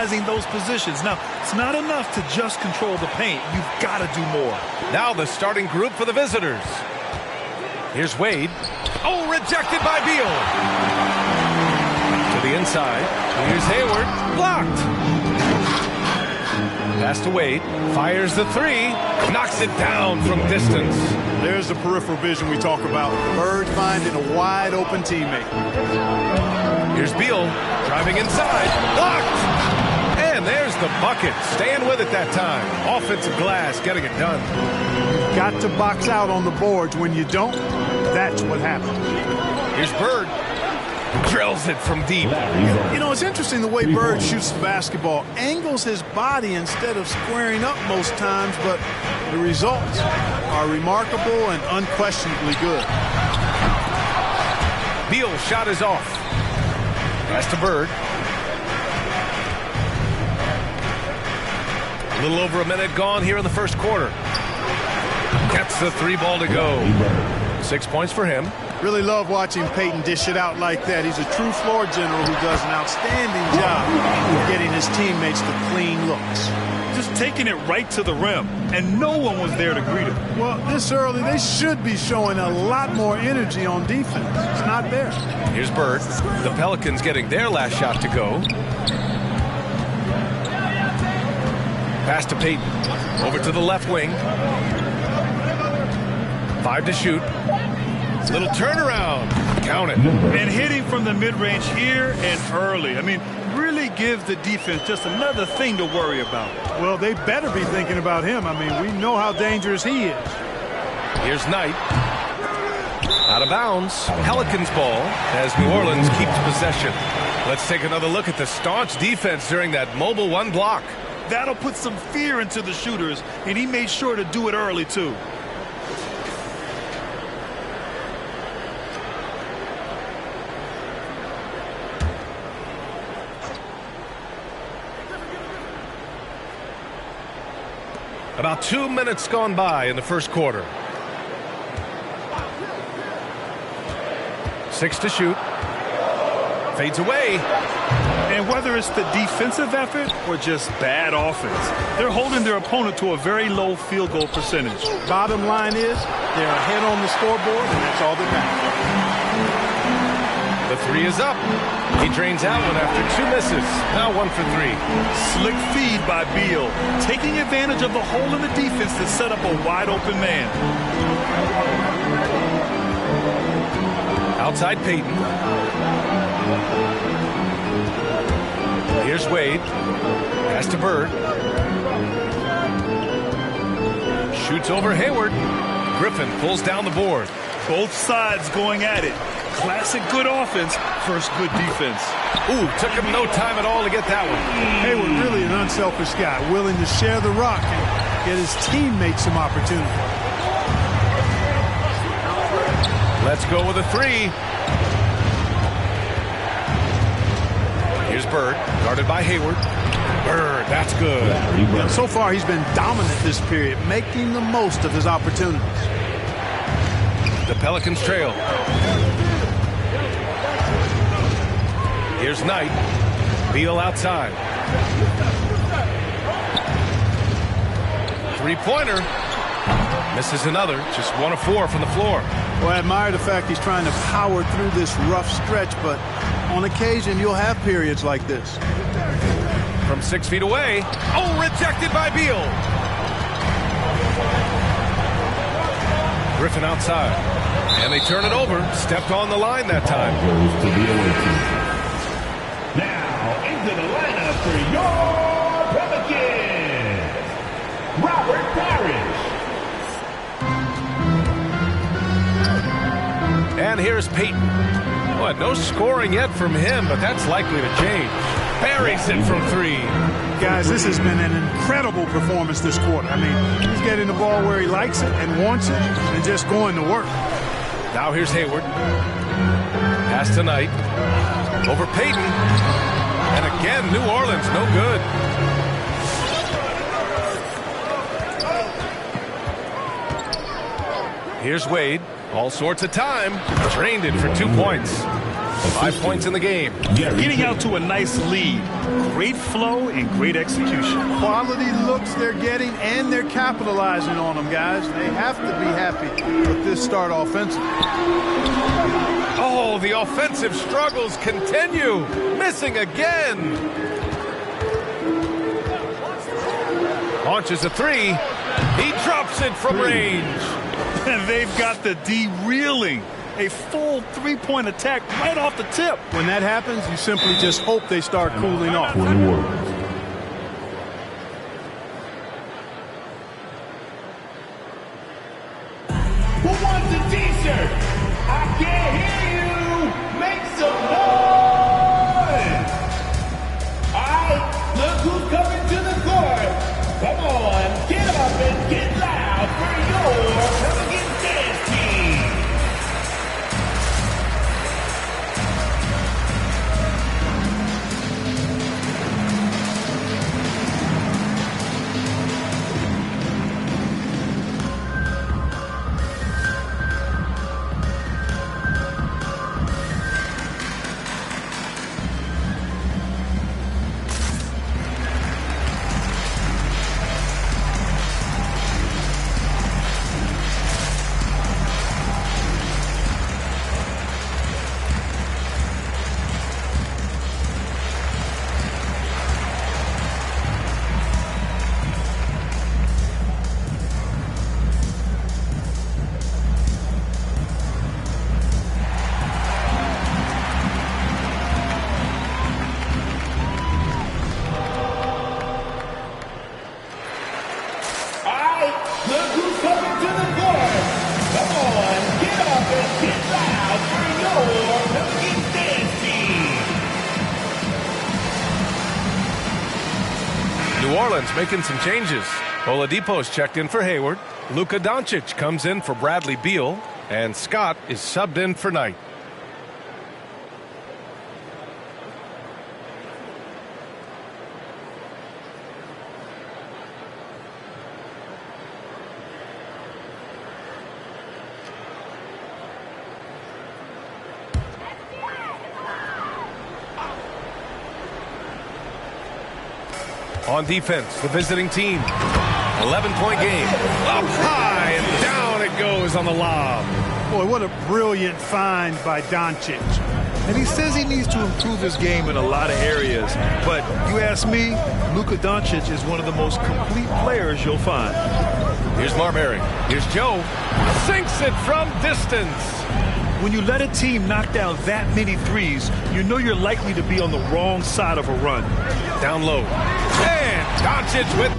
utilizing those positions. Now, it's not enough to just control the paint. You've got to do more. Now the starting group for the visitors. Here's Wade. Oh, rejected by Beal. To the inside. Here's Hayward. Blocked. Pass to Wade. Fires the three. Knocks it down from distance. There's the peripheral vision we talk about. Bird finding a wide open teammate. Here's Beal. Driving inside. Blocked. And there's the bucket. Staying with it that time. Offensive glass. Getting it done. You've got to box out on the boards. When you don't, that's what happens. Here's Bird. Drills it from deep. You know, it's interesting the way Bird shoots the basketball. Angles his body instead of squaring up most times, but the results are remarkable and unquestionably good. Beal's shot is off. Pass to Bird. A little over a minute gone here in the first quarter. Gets the three ball to go. 6 points for him. Really love watching Peyton dish it out like that. He's a true floor general who does an outstanding job of getting his teammates to clean looks. Just taking it right to the rim, and no one was there to greet him. Well, this early, they should be showing a lot more energy on defense. It's not there. Here's Bird. The Pelicans getting their last shot to go. Pass to Peyton. Over to the left wing. 5 to shoot. Little turnaround. Count it. And hitting from the mid-range here and early. I mean, really give the defense just another thing to worry about. Well, they better be thinking about him. I mean, we know how dangerous he is. Here's Knight. Out of bounds. Pelicans ball as New Orleans keeps possession. Let's take another look at the staunch defense during that mobile one block. That'll put some fear into the shooters, and he made sure to do it early, too. About 2 minutes gone by in the first quarter. 6 to shoot. Fades away. And whether it's the defensive effort or just bad offense, they're holding their opponent to a very low field goal percentage. Bottom line is, they're ahead on the scoreboard, and that's all that matters. The three is up. He drains out one after 2 misses. Now 1 for 3. Slick feed by Beal, taking advantage of the hole in the defense to set up a wide open man. Outside Peyton. Here's Wade. Pass to Bird. Shoots over Hayward. Griffin pulls down the board. Both sides going at it. Classic good offense versus good defense. Ooh, took him no time at all to get that one. Hayward really an unselfish guy, willing to share the rock and get his teammates some opportunity. Let's go with a three. Here's Bird, guarded by Hayward. Bird, that's good. And so far, he's been dominant this period, making the most of his opportunities. The Pelicans trail. Here's Knight. Beal outside. Three-pointer. Misses another. Just 1 of 4 from the floor. Well, I admire the fact he's trying to power through this rough stretch, but on occasion, you'll have periods like this. From 6 feet away. Oh, rejected by Beal. Griffin outside. And they turn it over. Stepped on the line that time. Now into the lineup for your Pelicans, Robert Parrish. And here's Peyton. Well, no scoring yet from him, but that's likely to change. Buries it from 3. Guys, this has been an incredible performance this quarter. I mean, he's getting the ball where he likes it and wants it and just going to work. Now here's Hayward. Pass to Knight. Over Peyton. And again, New Orleans, no good. Here's Wade. All sorts of time. Drained it for 2 points. 5 points in the game. Getting out to a nice lead. Great flow and great execution. Quality looks they're getting, and they're capitalizing on them, guys. They have to be happy with this start offensively. Oh, the offensive struggles continue. Missing again. Launches a three. He drops it from range. And they've got the D reeling. A full three-point attack right off the tip. When that happens, you simply just hope they start cooling off. For New Orleans. Who wants a t-shirt? I can't hear you. Make some noise. All right, look who's coming to the court. Come on, get up and get loud for your Pelicans dance team. New Orleans making some changes. Oladipo's checked in for Hayward. Luka Doncic comes in for Bradley Beal. And Scott is subbed in for Knight. On defense, the visiting team. 11-point game. Up high and down it goes on the lob. Boy, what a brilliant find by Doncic. And he says he needs to improve his game in a lot of areas. But you ask me, Luka Doncic is one of the most complete players you'll find. Here's Marbury. Here's Joe. Sinks it from distance. When you let a team knock down that many threes, you know you're likely to be on the wrong side of a run. Down low. And Doncic with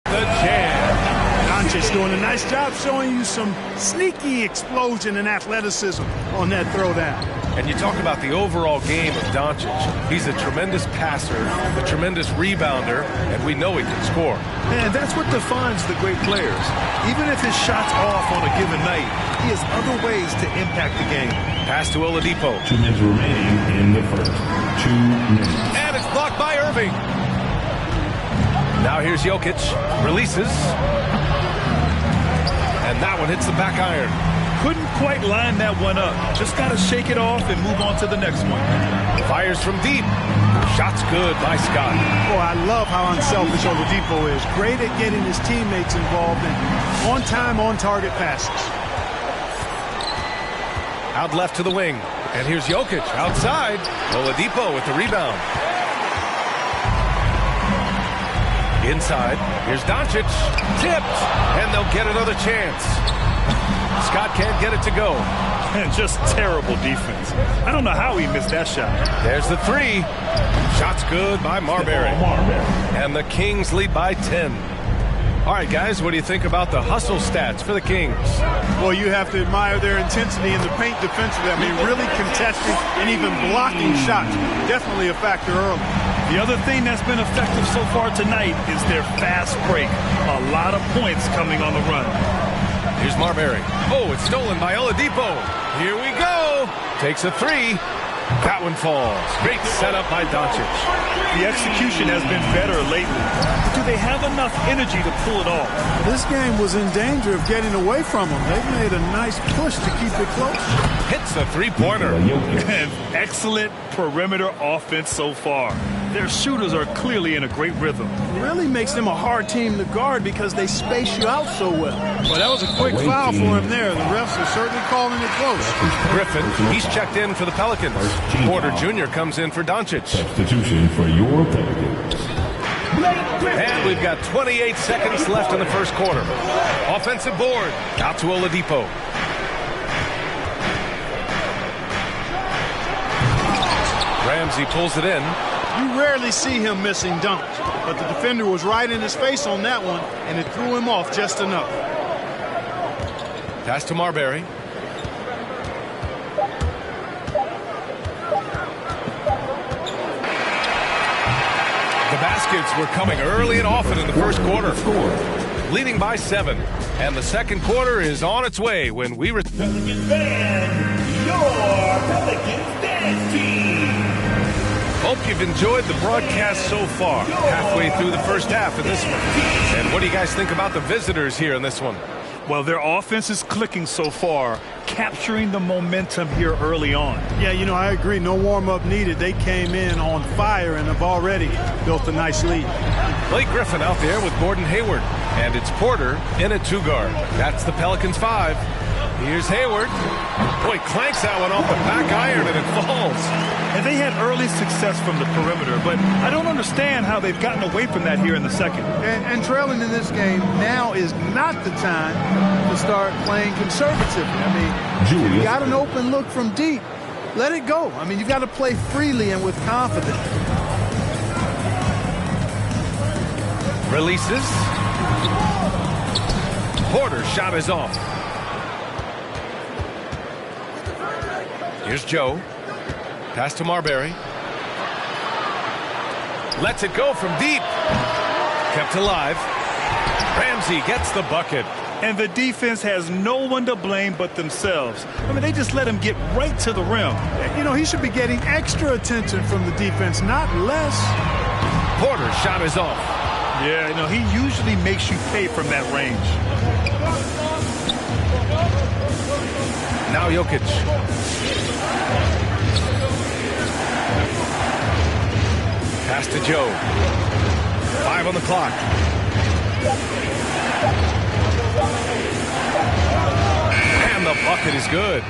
The jam. Doncic doing a nice job showing you some sneaky explosion and athleticism on that throwdown. And you talk about the overall game of Doncic. He's a tremendous passer, a tremendous rebounder, and we know he can score. And that's what defines the great players. Even if his shot's off on a given night, he has other ways to impact the game. Pass to Oladipo. 2 minutes remaining in the first. 2 minutes. And it's blocked by Irving. Now here's Jokic. Releases. And that one hits the back iron. Couldn't quite line that one up. Just got to shake it off and move on to the next one. Fires from deep. Shot's good by Scott. Boy, I love how unselfish Oladipo is. Great at getting his teammates involved in on-time, on-target passes. Out left to the wing. And here's Jokic outside. Oladipo with the rebound. Inside. Here's Doncic. Tipped. And they'll get another chance. Scott can't get it to go. And just terrible defense. I don't know how he missed that shot. There's the three. Shot's good by Marbury. And the Kings lead by 10. All right, guys, what do you think about the hustle stats for the Kings? Well, you have to admire their intensity in the paint defensively. I mean, really contesting and even blocking shots. Definitely a factor early. The other thing that's been effective so far tonight is their fast break. A lot of points coming on the run. Here's Marbury. Oh, it's stolen by Oladipo. Here we go. Takes a three. That one falls. Great setup by Doncic. The execution has been better lately. Do they have enough energy to pull it off? This game was in danger of getting away from them. They've made a nice push to keep it close. Hits the three-pointer. And excellent perimeter offense so far. Their shooters are clearly in a great rhythm. It really makes them a hard team to guard because they space you out so well. Well, that was a quick foul for him there. The refs are certainly calling it close. Griffin, he's checked in for the Pelicans. Porter Jr. comes in for Doncic. Substitution for your Pelicans. And we've got 28 seconds left in the first quarter. Offensive board. Out to Oladipo. Ramsey pulls it in. You rarely see him missing dunks, but the defender was right in his face on that one, and it threw him off just enough. Pass to Marbury. The baskets were coming early and often in the first quarter. Leading by 7. And the second quarter is on its way when we Pelicans band, your Pelicans dance team. Hope you've enjoyed the broadcast so far. Halfway through the first half of this one. And what do you guys think about the visitors here in this one? Well, their offense is clicking so far, capturing the momentum here early on. Yeah, you know, I agree. No warm-up needed. They came in on fire and have already built a nice lead. Blake Griffin out there with Gordon Hayward. And it's Porter in at 2-guard. That's the Pelicans 5. Here's Hayward. Boy, clanks that one off the back iron and it falls. And they had early success from the perimeter, but I don't understand how they've gotten away from that here in the second. And trailing in this game, now is not the time to start playing conservatively. I mean, you got an open look from deep. Let it go. I mean, you've got to play freely and with confidence. Releases. Porter's shot is off. Here's Joe. Pass to Marbury. Lets it go from deep. Kept alive. Ramsey gets the bucket. And the defense has no one to blame but themselves. I mean, they just let him get right to the rim. You know, he should be getting extra attention from the defense, not less. Porter's shot is off. Yeah, you know, he usually makes you pay from that range. Now Jokic. Pass to Joe. 5 on the clock. And the bucket is good.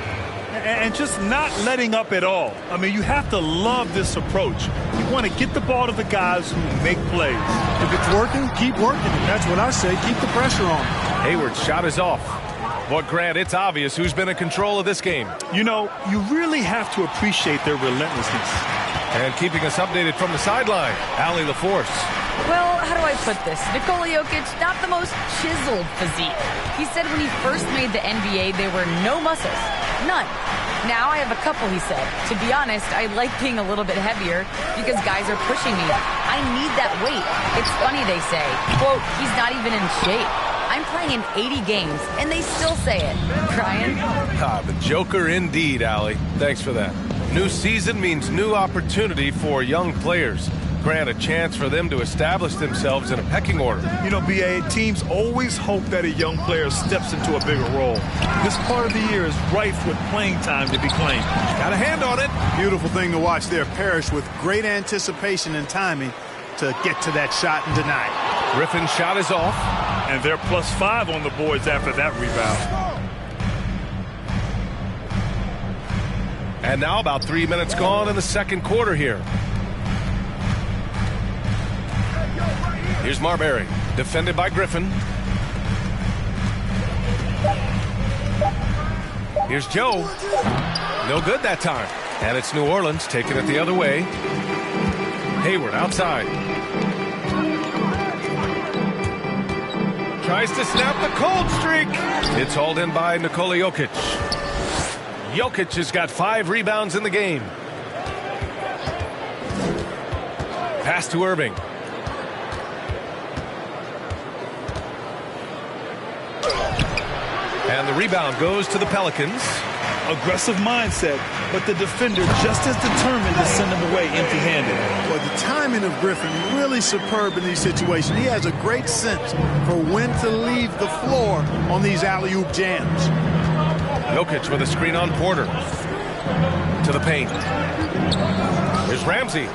And just not letting up at all. I mean, you have to love this approach. You want to get the ball to the guys who make plays. If it's working, keep working it. That's what I say. Keep the pressure on. Hayward's shot is off. But Grant, it's obvious who's been in control of this game. You know, you really have to appreciate their relentlessness. And keeping us updated from the sideline, Allie LaForce. Well, how do I put this? Nikola Jokic, not the most chiseled physique. He said when he first made the NBA, there were no muscles. None. Now I have a couple, he said. To be honest, I like being a little bit heavier because guys are pushing me. I need that weight. It's funny they say, quote, he's not even in shape. I'm playing in 80 games, and they still say it. Brian? The Joker indeed, Allie. Thanks for that. New season means new opportunity for young players. Grant, a chance for them to establish themselves in a pecking order. You know, B.A., teams always hope that a young player steps into a bigger role. This part of the year is rife with playing time to be claimed. Got a hand on it. Beautiful thing to watch there. Parrish with great anticipation and timing to get to that shot and deny it. Griffin's shot is off. And they're +5 on the boards after that rebound. And now about 3 minutes gone in the second quarter here. Here's Marbury, defended by Griffin. Here's Joe. No good that time. And it's New Orleans taking it the other way. Hayward outside. Tries to snap the cold streak. It's hauled in by Nikola Jokic. Jokic has got 5 rebounds in the game. Pass to Irving. And the rebound goes to the Pelicans. Aggressive mindset, but the defender just as determined to send him away empty-handed. Well, the timing of Griffin really superb in these situations. He has a great sense for when to leave the floor on these alley-oop jams. Jokic with a screen on Porter. To the paint. Here's Ramsey.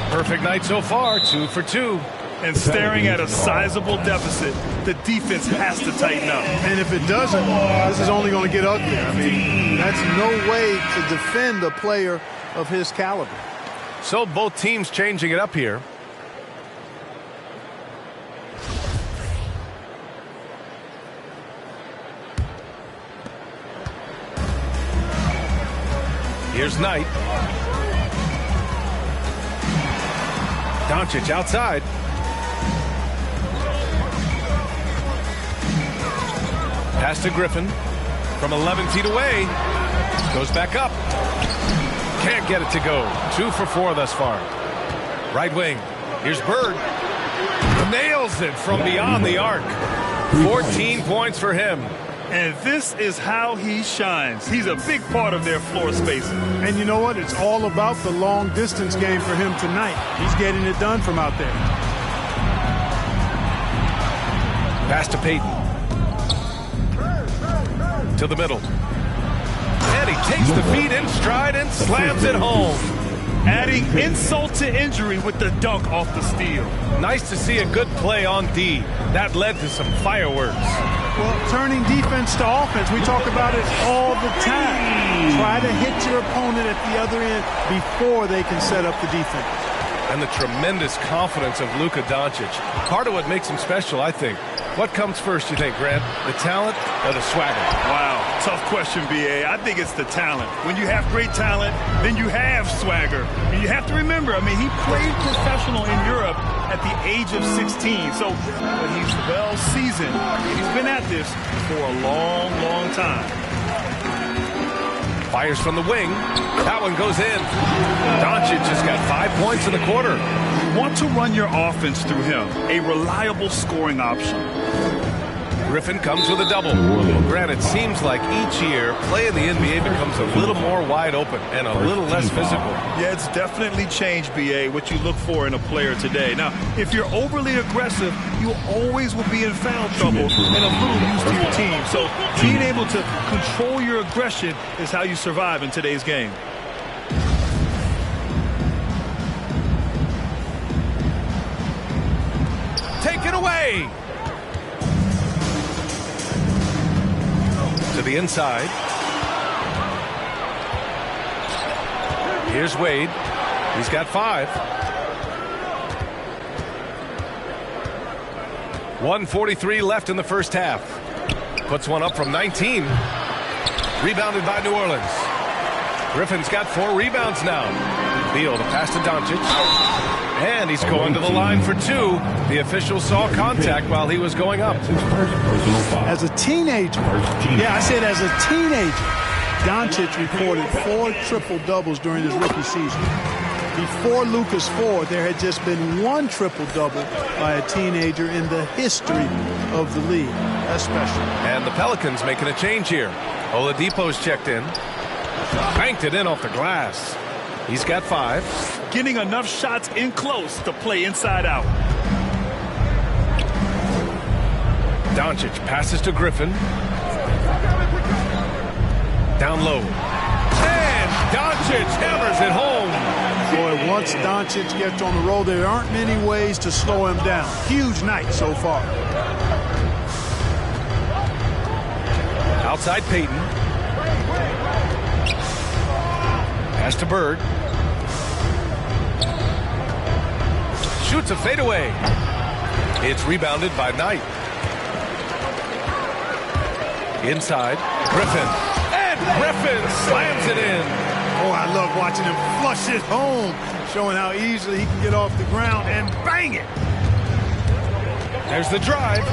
Perfect night so far, 2 for 2. And staring at a sizable deficit, the defense has to tighten up. And if it doesn't, this is only going to get ugly. I mean, that's no way to defend a player of his caliber. So both teams changing it up here. Here's Knight. Doncic outside. Pass to Griffin from 11 feet away. Goes back up. Can't get it to go. 2 for 4 thus far. Right wing. Here's Bird. Nails it from beyond the arc. 14 points for him. And this is how he shines. He's a big part of their floor spacing. And you know what? It's all about the long distance game for him tonight. He's getting it done from out there. Pass to Payton. To the middle. And he takes the feet in stride and slams it home. Adding insult to injury with the dunk off the steal. Nice to see a good play on D. That led to some fireworks. Well, turning defense to offense, we talk about it all the time. Try to hit your opponent at the other end before they can set up the defense. And the tremendous confidence of Luka Doncic. Part of what makes him special, I think. What comes first, you think, Grant? The talent or the swagger? Wow, tough question, B.A. I think it's the talent. When you have great talent, then you have swagger. And you have to remember, I mean, he played professional in Europe at the age of 16. So, but he's well seasoned. He's been at this for a long, long time. Fires from the wing. That one goes in. Doncic just got 5 points in the quarter. You want to run your offense through him. A reliable scoring option. Griffin comes with a double. Grant, it seems like each year, play in the NBA becomes a little more wide open and a little less physical. Yeah, it's definitely changed, B.A., what you look for in a player today. Now, if you're overly aggressive, you always will be in foul trouble and a little used to your team. So being able to control your aggression is how you survive in today's game. Take it away! To the inside. Here's Wade. He's got 5. 1:43 left in the first half. Puts one up from 19. Rebounded by New Orleans. Griffin's got 4 rebounds now. Beal, the pass to Doncic. And he's going to the line for two. The official saw contact while he was going up. His first personal foul. As a teenager, I said as a teenager, Doncic recorded 4 triple-doubles during his rookie season. Before Luka's 4, there had just been 1 triple-double by a teenager in the history of the league. That's special. And the Pelicans making a change here. Oladipo's checked in. Banked it in off the glass. He's got 5. Getting enough shots in close to play inside out. Doncic passes to Griffin. Down low. And Doncic hammers it home. Boy, once Doncic gets on the roll, there aren't many ways to slow him down. Huge night so far. Outside Peyton. Pass to Bird. Shoots a fadeaway. It's rebounded by Knight. Inside, Griffin. And Griffin slams it in. Oh, I love watching him flush it home, showing how easily he can get off the ground and bang it. There's the drive.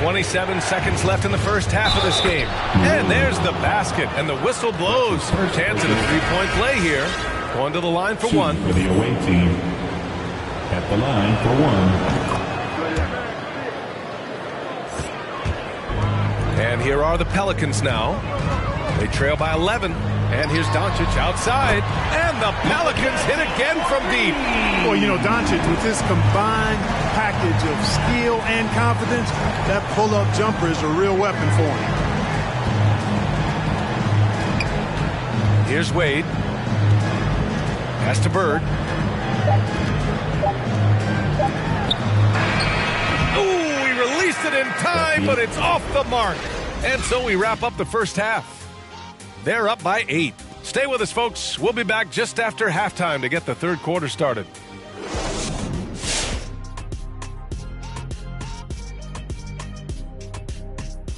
27 seconds left in the first half of this game. And there's the basket, and the whistle blows. Chance at a three-point play here. Going to the line for 1. For the away team. At the line for 1. And here are the Pelicans now. They trail by 11. And here's Doncic outside. And the Pelicans hit again from deep. Well, you know, Doncic, with his combined package of skill and confidence, that pull-up jumper is a real weapon for him. Here's Wade. Pass to Bird. Ooh, he released it in time, but it's off the mark. And so we wrap up the first half. They're up by 8. Stay with us, folks. We'll be back just after halftime to get the third quarter started.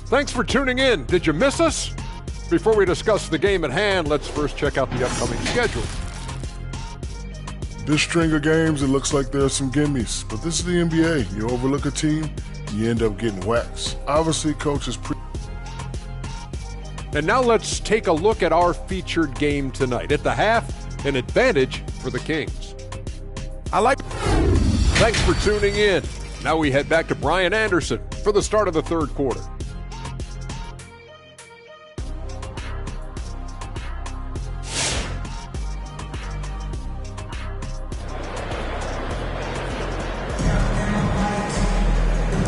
Thanks for tuning in. Did you miss us? Before we discuss the game at hand, let's first check out the upcoming schedule. This string of games, it looks like there are some gimmies, but this is the NBA. You overlook a team, you end up getting waxed. Obviously, coaches And now let's take a look at our featured game tonight. At the half, an advantage for the Kings. Thanks for tuning in. Now we head back to Brian Anderson for the start of the third quarter.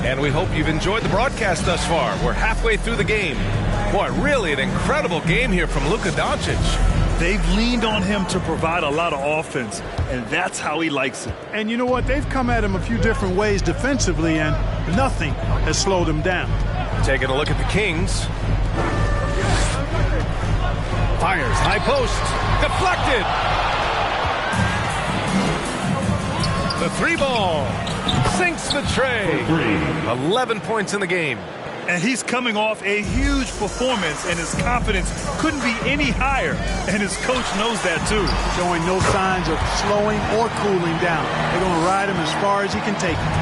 And we hope you've enjoyed the broadcast thus far. We're halfway through the game. Boy, really an incredible game here from Luka Doncic. They've leaned on him to provide a lot of offense, and that's how he likes it. And you know what? They've come at him a few different ways defensively, and nothing has slowed him down. Taking a look at the Kings. Fires, high post, deflected. The 3-ball sinks the tray. 11 points in the game. And he's coming off a huge performance, and his confidence couldn't be any higher. And his coach knows that, too. Showing no signs of slowing or cooling down. They're going to ride him as far as he can take him.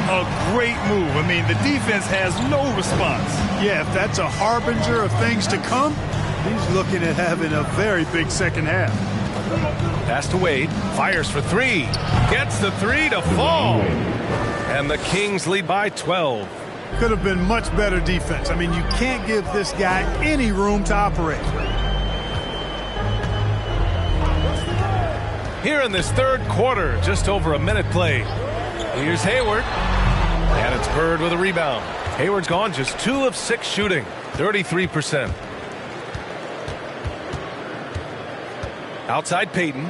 A great move. I mean, the defense has no response. Yeah, if that's a harbinger of things to come, he's looking at having a very big second half. Pass to Wade. Fires for 3. Gets the 3 to fall. And the Kings lead by 12. Could have been much better defense. I mean, you can't give this guy any room to operate. Here in this third quarter, just over a minute played. Here's Hayward. And it's Bird with a rebound. Hayward's gone just 2 of 6 shooting, 33%. Outside Peyton.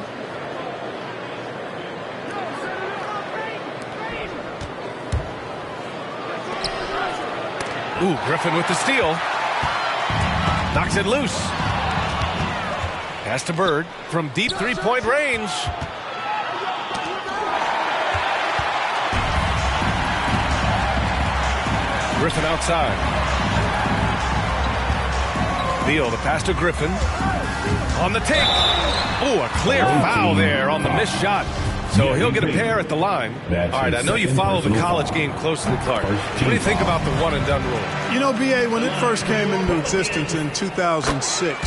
Ooh, Griffin with the steal. Knocks it loose. Pass to Bird from deep three-point range. Griffin outside. Beal, the pass to Griffin. On the take. Oh, a clear foul there on the missed shot. So he'll get a pair at the line. All right, I know you follow the college game closely, Clark. What do you think about the one-and-done rule? You know, B.A., when it first came into existence in 2006,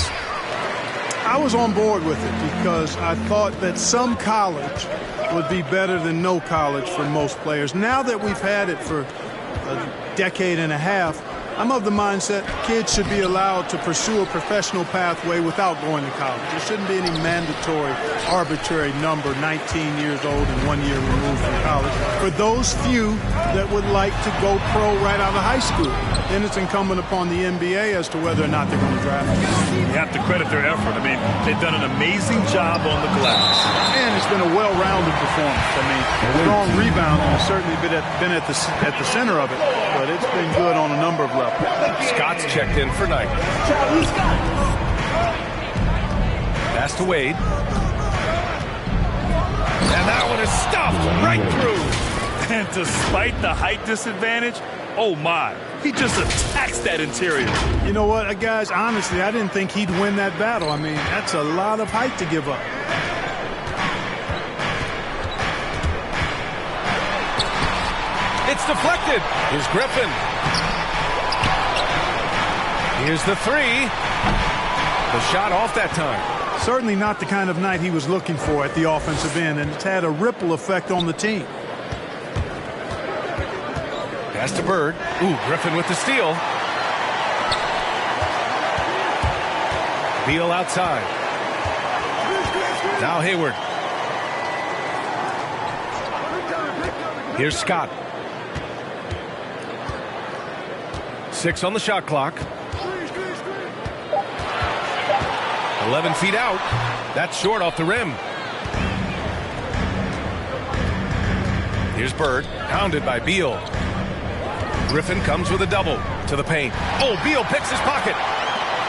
I was on board with it because I thought that some college would be better than no college for most players. Now that we've had it for a decade and a half, I'm of the mindset kids should be allowed to pursue a professional pathway without going to college. There shouldn't be any mandatory, arbitrary number, 19 years old and 1 year removed from college. For those few that would like to go pro right out of high school, then it's incumbent upon the NBA as to whether or not they're going to draft them. You have to credit their effort. I mean, they've done an amazing job on the glass. And it's been a well-rounded performance. I mean, strong rebounding has certainly been at the center of it, but it's been good on a number of levels. Scott's checked in for Knight. Pass to Wade. And that one is stuffed right through. And despite the height disadvantage, oh my, he just attacks that interior. You know what, guys, honestly, I didn't think he'd win that battle. I mean, that's a lot of height to give up. It's deflected. Here's Griffin. Here's the three. The shot off that time. Certainly not the kind of night he was looking for at the offensive end, and it's had a ripple effect on the team. Pass to Bird. Ooh, Griffin with the steal. Beal outside. Now Hayward. Here's Scott. 6 on the shot clock. 11 feet out. That's short off the rim. Here's Bird, pounded by Beal. Griffin comes with a double to the paint. Oh, Beal picks his pocket.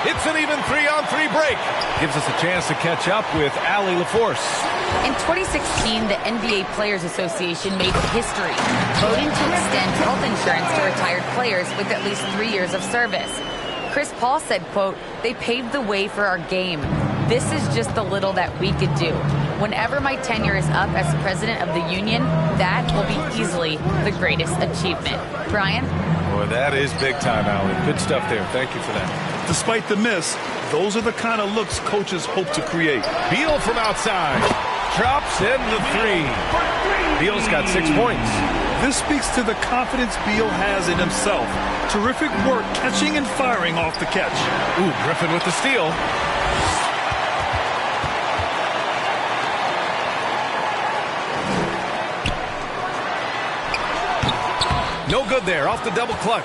It's an even 3-on-3 break. Gives us a chance to catch up with Allie LaForce. In 2016, the NBA Players Association made history, voting to extend health insurance to retired players with at least 3 years of service. Chris Paul said, quote, "They paved the way for our game. This is just the little that we could do. Whenever my tenure is up as president of the union, that will be easily the greatest achievement." Brian? Boy, that is big time, Allie. Good stuff there. Thank you for that. Despite the miss, those are the kind of looks coaches hope to create. Beal from outside. Drops in the three. Beal's got 6 points. This speaks to the confidence Beal has in himself. Terrific work catching and firing off the catch. Ooh, Griffin with the steal. No good there, off the double clutch.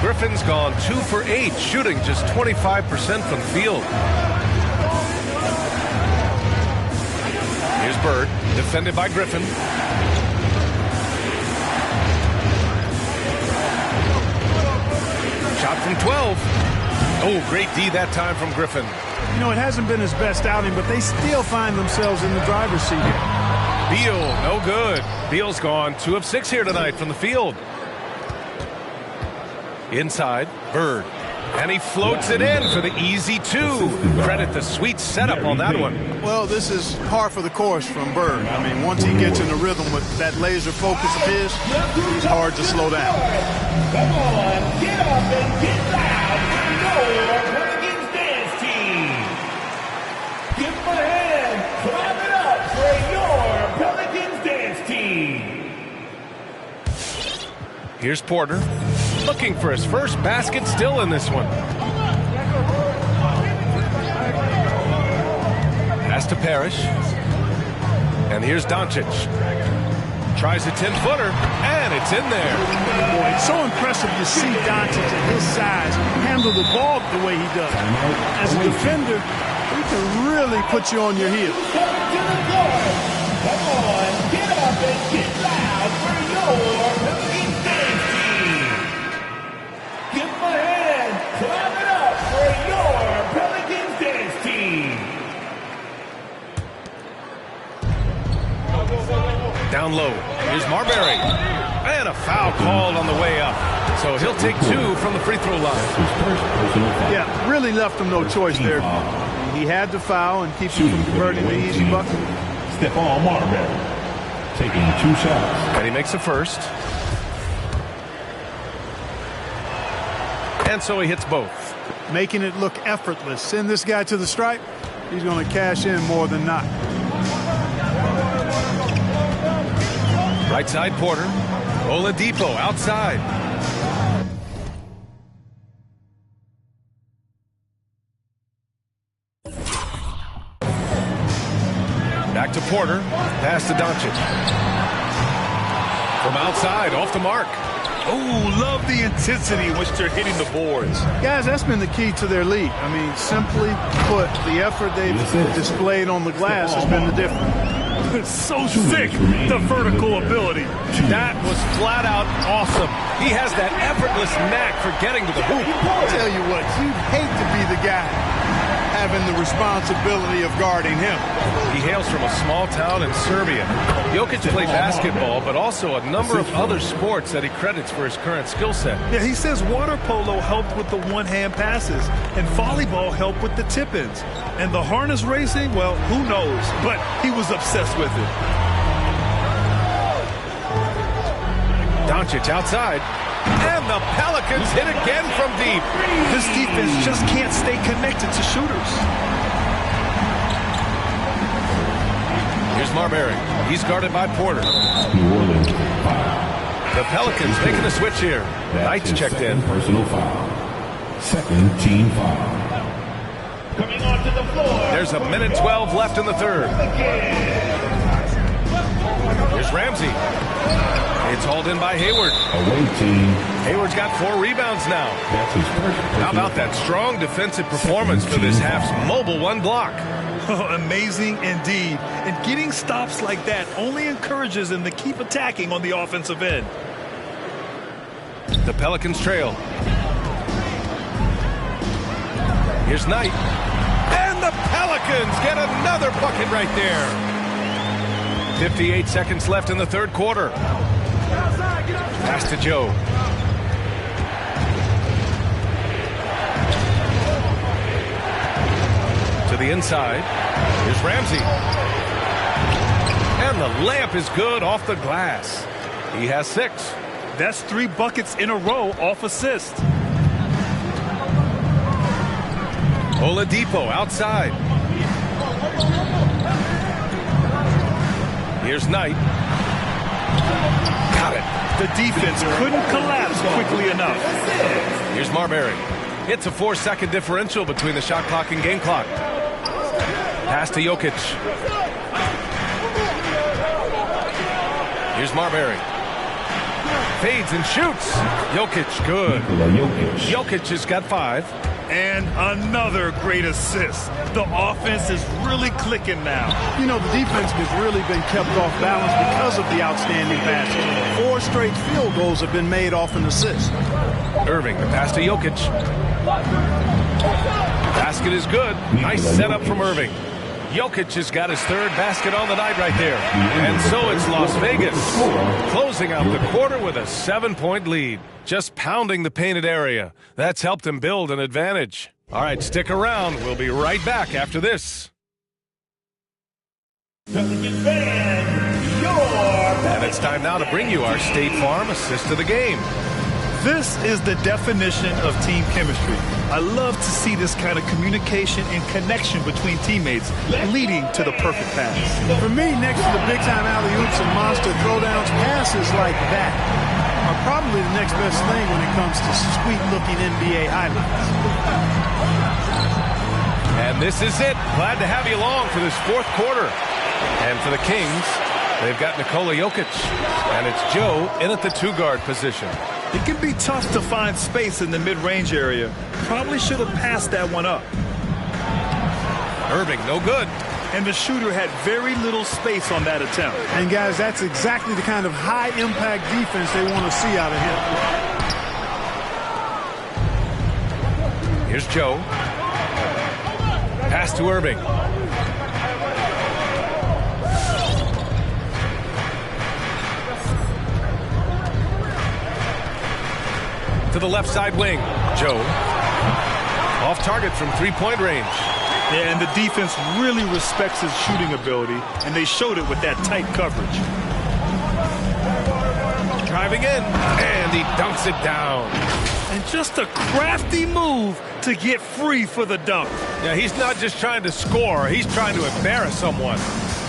Griffin's gone 2 for 8, shooting just 25% from the field. Here's Bird, defended by Griffin. Shot from 12. Oh, great D that time from Griffin. You know, it hasn't been his best outing, but they still find themselves in the driver's seat here. Beal, no good. Beal's gone 2 of 6 here tonight from the field. Inside, Bird. And he floats it in for the easy 2. Credit the sweet setup on that one. Well, this is par for the course from Bird. I mean, once he gets in the rhythm with that laser focus of his, it's hard to slow down. Come on, get up and get loud for your Pelicans dance team. Give them a hand, clap it up for your Pelicans dance team. Here's Porter, looking for his first basket still in this one. Pass to Parrish. And here's Doncic. Tries a 10-footer, and it's in there. Boy, it's so impressive to see Doncic at his size handle the ball the way he does. As a defender, he can really put you on your heels. Coming to the floor. Come on, get up and get loud for your Pelicans dance team. Give them a hand, clap it up for your Pelicans dance team. Down low, here's Marbury. And a foul called on the way up. So he'll take 2 from the free throw line. Yeah, really left him no choice there. He had to foul and keep him from converting the easy bucket. Stephon Marbury taking 2 shots. And he makes the first. And so he hits both. Making it look effortless. Send this guy to the stripe. He's going to cash in more than not. Right side Porter. Oladipo outside. Back to Porter. Pass to Doncic. From outside, off the mark. Oh, love the intensity in which they're hitting the boards. Guys, that's been the key to their lead. I mean, simply put, the effort they've displayed on the glass has been the difference. It's so sick, the vertical ability. That was flat out awesome. He has that effortless knack for getting to the hoop. I'll tell you what, you'd hate to be the guy having the responsibility of guarding him. He hails from a small town in Serbia. Jokic played basketball, but also a number of other sports that he credits for his current skill set. Yeah, he says water polo helped with the one-hand passes, and volleyball helped with the tip-ins. And the harness racing, well, who knows? But he was obsessed with it. Doncic outside. And the Pelicans hit again from deep. This defense just can't stay connected to shooters. Here's Marbury. He's guarded by Porter. New Orleans foul. The Pelicans making a switch here. Knight's checked in. Personal foul. Second team foul. Coming onto the floor. There's a minute 12 left in the third. Here's Ramsey. It's hauled in by Hayward. Away team. Hayward's got 4 rebounds now. That's his first. How about that strong defensive performance for this half's mobile 1 block? Oh, amazing indeed. And getting stops like that only encourages them to keep attacking on the offensive end. The Pelicans trail. Here's Knight. And the Pelicans get another bucket right there. 58 seconds left in the third quarter. Pass to Joe. To the inside. Here's Ramsey. And the layup is good off the glass. He has 6. That's 3 buckets in a row off assist. Oladipo outside. Here's Knight. Got it. The defense couldn't collapse quickly enough. Here's Marbury. It's a 4-second differential between the shot clock and game clock. Pass to Jokic. Here's Marbury. Fades and shoots. Jokic, good. Jokic has got 5. And another great assist. The offense is really clicking now. You know, the defense has really been kept off balance because of the outstanding passes. 4 straight field goals have been made off an assist. Irving, the pass to Jokic. Basket is good. Nice setup from Irving. Jokic has got his 3rd basket on the night right there. And so it's Las Vegas, closing out the quarter with a 7-point lead. Just pounding the painted area. That's helped him build an advantage. All right, stick around. We'll be right back after this. And it's time now to bring you our State Farm assist of the game. This is the definition of team chemistry. I love to see this kind of communication and connection between teammates leading to the perfect pass. For me, next to the big-time alley-oops and monster throwdowns, passes like that are probably the next best thing when it comes to sweet-looking NBA highlights. And this is it. Glad to have you along for this 4th quarter. And for the Kings, they've got Nikola Jokic. And it's Joe in at the 2-guard position. It can be tough to find space in the mid-range area. Probably should have passed that one up. Irving, no good. And the shooter had very little space on that attempt. And guys, that's exactly the kind of high-impact defense they want to see out of him. Here's Joe. Pass to Irving. to the left side wing. Joe. Off target from three-point range. Yeah, and the defense really respects his shooting ability, and they showed it with that tight coverage. Driving in, and he dunks it down. And just a crafty move to get free for the dunk. Yeah, he's not just trying to score, he's trying to embarrass someone.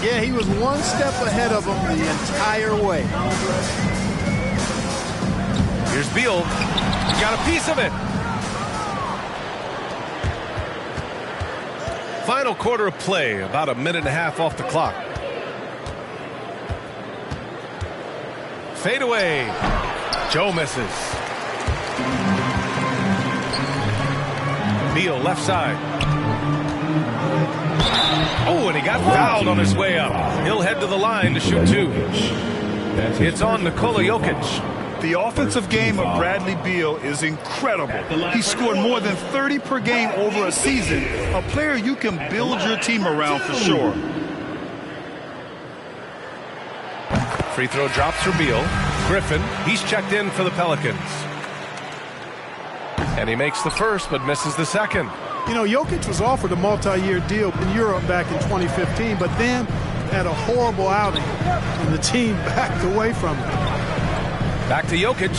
Yeah, he was one step ahead of him the entire way. Here's Beal. He got a piece of it. Final quarter of play, about a minute and a half off the clock. Fade away. Joe misses. Beal left side. Oh, and he got fouled on his way up. He'll head to the line to shoot two. It's on Nikola Jokic. The offensive game of Bradley Beal is incredible. He scored more than 30 per game over a season. A player you can build your team around for sure. Free throw drops for Beal. Griffin, he's checked in for the Pelicans. And he makes the first but misses the second. You know, Jokic was offered a multi-year deal in Europe back in 2015, but then had a horrible outing, and the team backed away from him. Back to Jokic.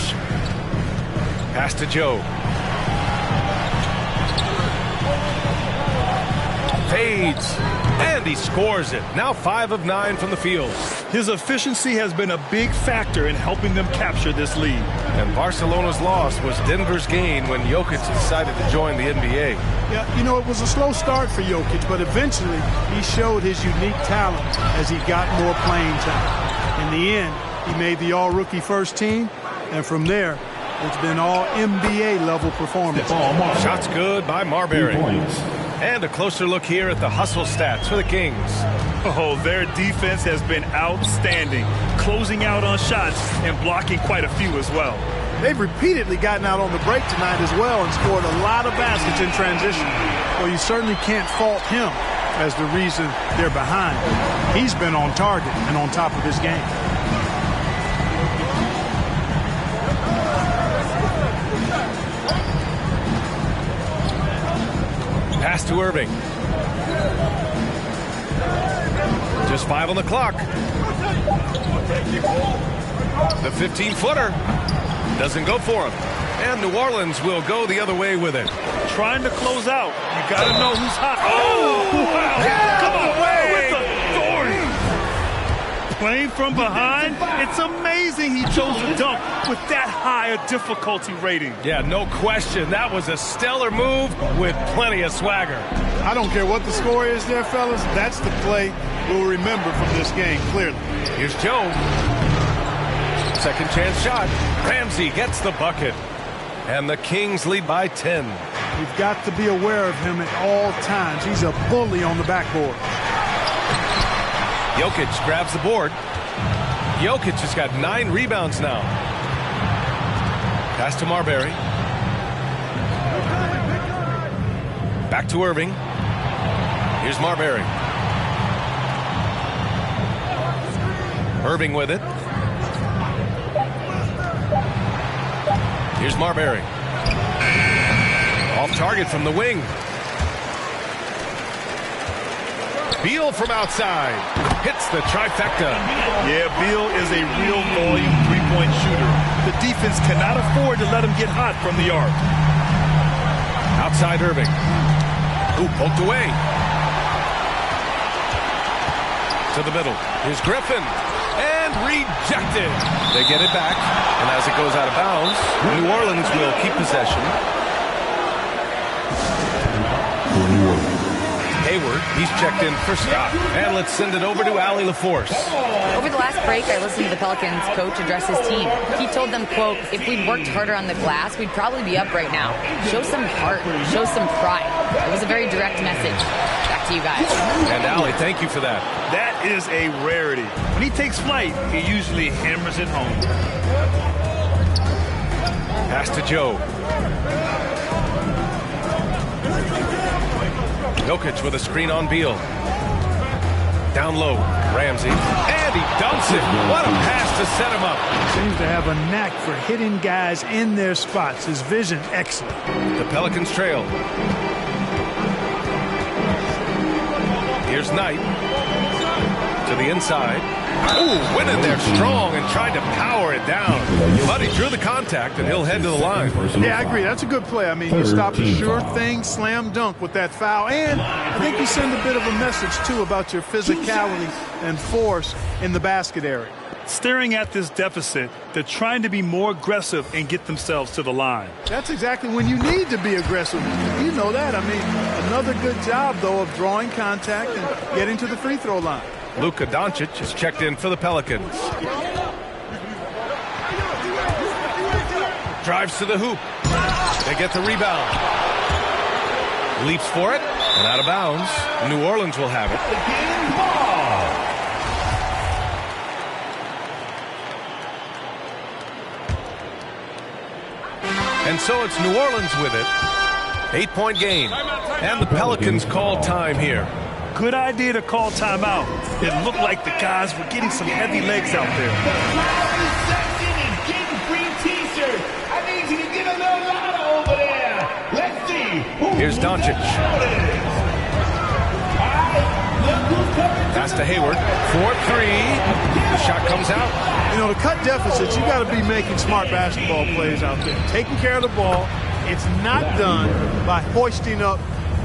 Pass to Joe. Fades. And he scores it. Now 5 of 9 from the field. His efficiency has been a big factor in helping them capture this lead. And Barcelona's loss was Denver's gain when Jokic decided to join the NBA. Yeah, you know, it was a slow start for Jokic, but eventually he showed his unique talent as he got more playing time. In the end, he made the all-rookie first team, and from there, it's been all NBA level performance. Shots good by Marbury. And a closer look here at the hustle stats for the Kings. Oh, their defense has been outstanding, closing out on shots and blocking quite a few as well. They've repeatedly gotten out on the break tonight as well and scored a lot of baskets in transition. Well, you certainly can't fault him as the reason they're behind. He's been on target and on top of his game. Pass to Irving. Just 5 on the clock. The 15-footer doesn't go for him. And New Orleans will go the other way with it. Trying to close out. You got to know who's hot. Oh, wow. Come on, with authority. Playing from behind. It's amazing he chose to dunk with that high a difficulty rating. Yeah, no question. That was a stellar move with plenty of swagger. I don't care what the score is there, fellas. That's the play we'll remember from this game, clearly. Here's Joe. Second chance shot. Ramsey gets the bucket. And the Kings lead by 10. You've got to be aware of him at all times. He's a bully on the backboard. Jokic grabs the board. Jokic has got 9 rebounds now. Pass to Marbury. Back to Irving. Here's Marbury. Irving with it. Here's Marbury. Off target from the wing. Beal from outside. Hits the trifecta. Yeah, Beal is a real volume three-point shooter. The defense cannot afford to let him get hot from the arc. Outside Irving. Ooh, poked away. To the middle. Here's Griffin. And rejected. They get it back. And as it goes out of bounds, New Orleans will keep possession. Hayward, he's checked in for Scott. And let's send it over to Allie LaForce. Over the last break, I listened to the Pelicans coach address his team. He told them, quote, if we'd worked harder on the glass, we'd probably be up right now. Show some heart, show some pride. It was a very direct message. Back to you guys. And Allie, thank you for that. That is a rarity. When he takes flight, he usually hammers it home. Pass to Joe. Jokic with a screen on Beal. Down low, Ramsey. And he dumps it. What a pass to set him up. Seems to have a knack for hitting guys in their spots. His vision, excellent. The Pelicans trail. Here's Knight. To the inside. Ooh, went in there strong and tried to power it down. But he drew the contact, and he'll head to the line. Yeah, I agree. That's a good play. I mean, you stop a sure thing, slam dunk with that foul. And I think you send a bit of a message, too, about your physicality and force in the basket area. Staring at this deficit, they're trying to be more aggressive and get themselves to the line. That's exactly when you need to be aggressive. You know that. I mean, another good job, though, of drawing contact and getting to the free throw line. Luka Doncic is checked in for the Pelicans. Drives to the hoop. They get the rebound. Leaps for it, and out of bounds. New Orleans will have it. And so it's New Orleans with it. 8-point game. And the Pelicans call time here. Good idea to call timeout. It looked like the guys were getting some heavy legs out there. The Flowers section is getting free t-shirts. I need you to get a little louder over there. Let's see. Here's Doncic. Pass to Hayward. 4-3. The shot comes out. You know, to cut deficits, you got to be making smart basketball plays out there. Taking care of the ball. It's not done by hoisting up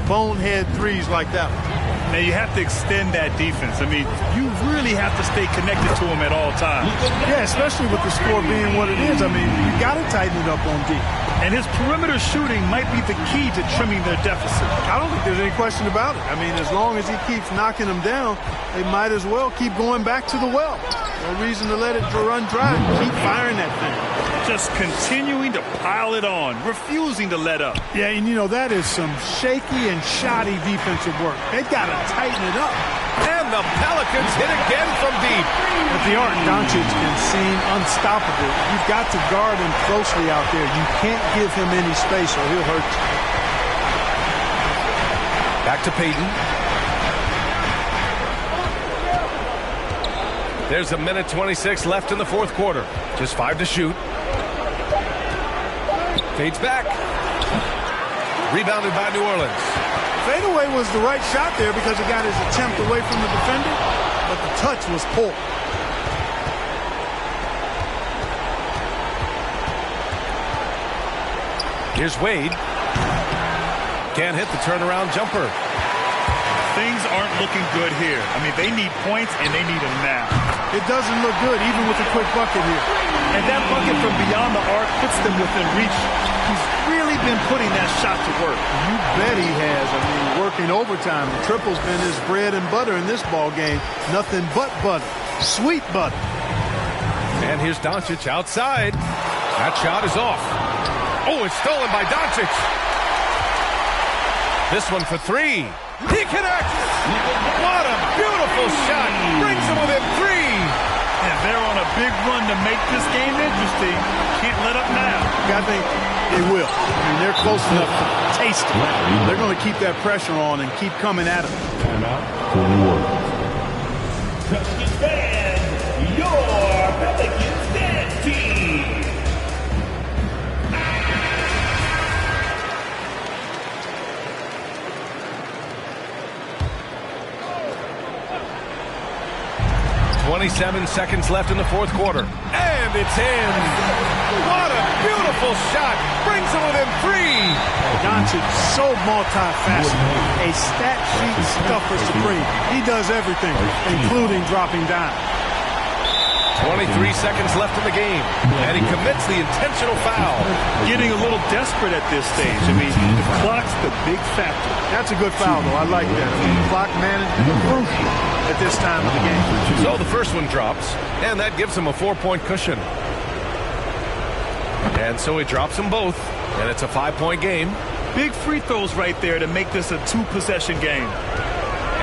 bonehead threes like that one. Now, you have to extend that defense. I mean, you really have to stay connected to them at all times. Yeah, especially with the score being what it is. I mean, you got to tighten it up on D. And his perimeter shooting might be the key to trimming their deficit. I don't think there's any question about it. I mean, as long as he keeps knocking them down, they might as well keep going back to the well. No reason to let it run dry. Keep firing that thing. Just continuing to pile it on, refusing to let up. Yeah, and you know, that is some shaky and shoddy defensive work. They've got to tighten it up. And the Pelicans hit again from deep. But the Art Doncic can seem unstoppable. You've got to guard him closely out there. You can't give him any space or he'll hurt you. Back to Payton. There's a minute 26 left in the fourth quarter. Just 5 to shoot. Fades back. Rebounded by New Orleans. Fadeaway was the right shot there because he got his attempt away from the defender, but the touch was poor. Here's Wade. Can't hit the turnaround jumper. Things aren't looking good here. I mean, they need points, and they need them now. It doesn't look good, even with a quick bucket here. And that bucket from beyond the arc puts them within reach. He's really been putting that shot to work. You bet he has. I mean, working overtime. The triple's been his bread and butter in this ball game. Nothing but butter. Sweet butter. And here's Doncic outside. That shot is off. Oh, it's stolen by Doncic. This one for 3. He connects! What a beautiful shot! Brings him within 3! And they're on a big run to make this game interesting. Can't let up now. I think they will. I mean, they're close enough to taste it. They're going to keep that pressure on and keep coming at him. Timeout for New Orleans. Touch band, your Pelicans dance team. .27 seconds left in the fourth quarter. And it's in. What a beautiful shot. Brings him within 3. Doncic, so multifaceted. A stat sheet stuffer supreme. He does everything, including dropping down. 23 seconds left in the game. And he commits the intentional foul. Getting a little desperate at this stage. I mean, the clock's the big factor. That's a good foul, though. I like that. I mean, clock management crucial at this time of the game. So the first one drops, and that gives him a 4-point cushion. And so he drops them both, and it's a 5-point game. Big free throws right there to make this a 2-possession game.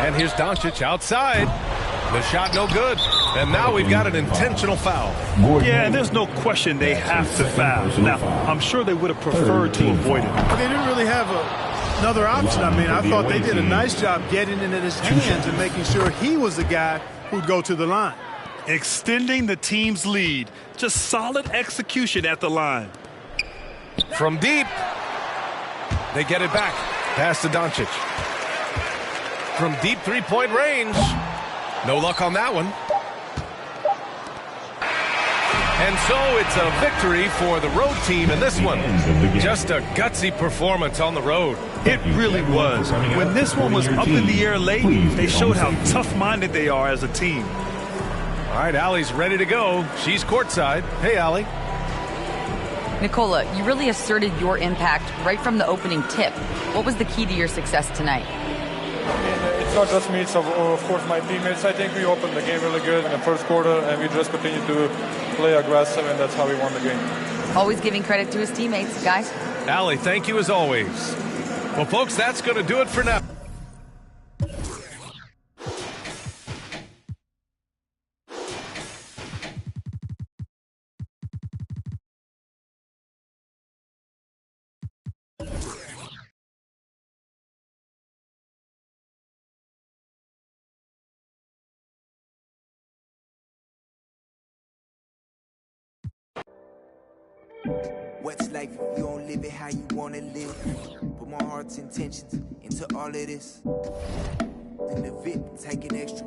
And here's Doncic outside. The shot no good. And now we've got an intentional foul. Yeah, and there's no question they have to foul. Now, I'm sure they would have preferred to avoid it. But they didn't really have Another option. I mean, I thought they did a nice job getting into his hands and making sure he was the guy who'd go to the line. Extending the team's lead. Just solid execution at the line. From deep. They get it back. Pass to Doncic. From deep three-point range. No luck on that one. And so it's a victory for the road team in this one. Just a gutsy performance on the road. It really was. When this one was up in the air late, they showed how tough-minded they are as a team. All right, Allie's ready to go. She's courtside. Hey, Allie. Nicola, you really asserted your impact right from the opening tip. What was the key to your success tonight? It's not just me, it's of course my teammates. I think we opened the game really good in the first quarter, and we just continued to play aggressive, and that's how we won the game. Always giving credit to his teammates, guys. Allie, thank you as always. Well, folks, that's going to do it for now. What's life if you don't live it how you wanna live? Put my heart's intentions into all of this. And the VIP taking extra